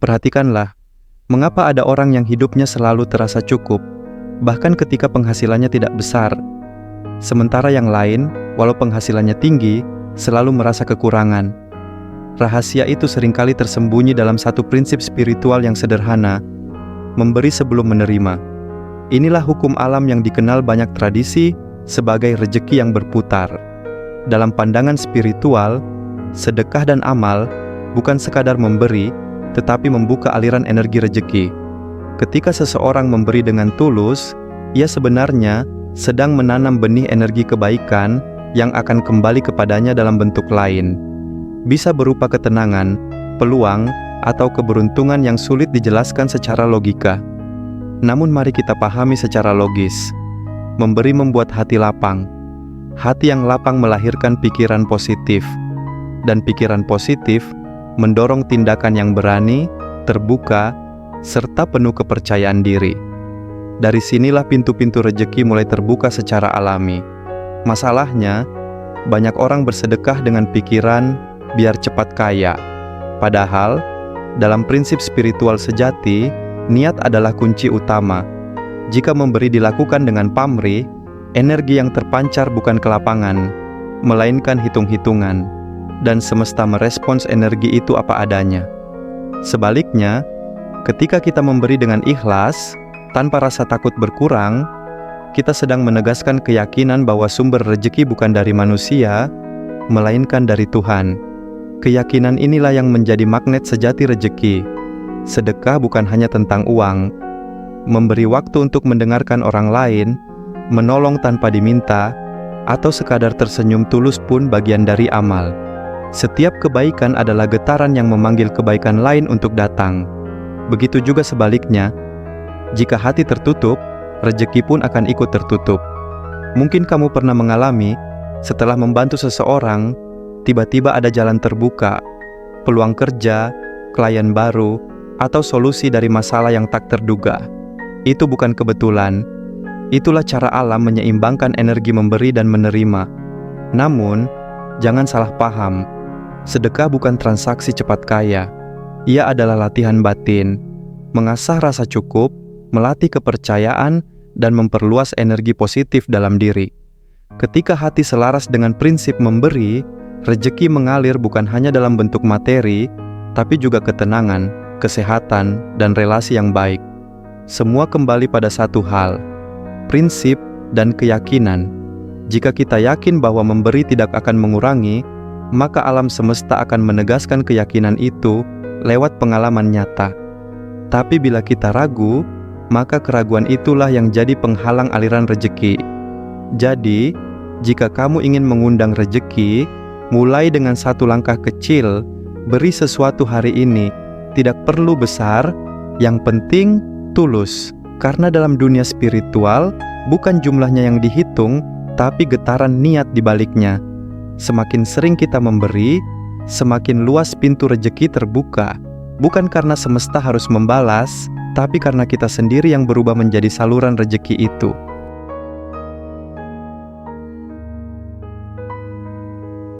Perhatikanlah, mengapa ada orang yang hidupnya selalu terasa cukup, bahkan ketika penghasilannya tidak besar, sementara yang lain, walau penghasilannya tinggi, selalu merasa kekurangan. Rahasia itu seringkali tersembunyi dalam satu prinsip spiritual yang sederhana, memberi sebelum menerima. Inilah hukum alam yang dikenal banyak tradisi sebagai rejeki yang berputar. Dalam pandangan spiritual, sedekah dan amal bukan sekadar memberi, tetapi membuka aliran energi rejeki. Ketika seseorang memberi dengan tulus, ia sebenarnya sedang menanam benih energi kebaikan yang akan kembali kepadanya dalam bentuk lain. Bisa berupa ketenangan, peluang, atau keberuntungan yang sulit dijelaskan secara logika. Namun mari kita pahami secara logis. Memberi membuat hati lapang. Hati yang lapang melahirkan pikiran positif. Dan pikiran positif mendorong tindakan yang berani, terbuka, serta penuh kepercayaan diri. Dari sinilah pintu-pintu rejeki mulai terbuka secara alami. Masalahnya, banyak orang bersedekah dengan pikiran biar cepat kaya. Padahal, dalam prinsip spiritual sejati, niat adalah kunci utama. Jika memberi dilakukan dengan pamrih, energi yang terpancar bukan kelapangan, melainkan hitung-hitungan. Dan semesta merespons energi itu apa adanya. Sebaliknya, ketika kita memberi dengan ikhlas, tanpa rasa takut berkurang, kita sedang menegaskan keyakinan bahwa sumber rejeki bukan dari manusia, melainkan dari Tuhan. Keyakinan inilah yang menjadi magnet sejati rejeki. Sedekah bukan hanya tentang uang. Memberi waktu untuk mendengarkan orang lain, menolong tanpa diminta, atau sekadar tersenyum tulus pun bagian dari amal. Setiap kebaikan adalah getaran yang memanggil kebaikan lain untuk datang. Begitu juga sebaliknya, jika hati tertutup, rejeki pun akan ikut tertutup. Mungkin kamu pernah mengalami, setelah membantu seseorang, tiba-tiba ada jalan terbuka, peluang kerja, klien baru, atau solusi dari masalah yang tak terduga. Itu bukan kebetulan. Itulah cara alam menyeimbangkan energi memberi dan menerima. Namun, jangan salah paham. Sedekah bukan transaksi cepat kaya. Ia adalah latihan batin, mengasah rasa cukup, melatih kepercayaan, dan memperluas energi positif dalam diri. Ketika hati selaras dengan prinsip memberi, rejeki mengalir bukan hanya dalam bentuk materi, tapi juga ketenangan, kesehatan, dan relasi yang baik. Semua kembali pada satu hal, prinsip dan keyakinan. Jika kita yakin bahwa memberi tidak akan mengurangi, maka alam semesta akan menegaskan keyakinan itu lewat pengalaman nyata. Tapi bila kita ragu, maka keraguan itulah yang jadi penghalang aliran rejeki. Jadi, jika kamu ingin mengundang rejeki, mulai dengan satu langkah kecil, beri sesuatu hari ini. Tidak perlu besar, yang penting tulus. Karena dalam dunia spiritual, bukan jumlahnya yang dihitung, tapi getaran niat di baliknya. Semakin sering kita memberi, semakin luas pintu rejeki terbuka. Bukan karena semesta harus membalas, tapi karena kita sendiri yang berubah menjadi saluran rejeki itu.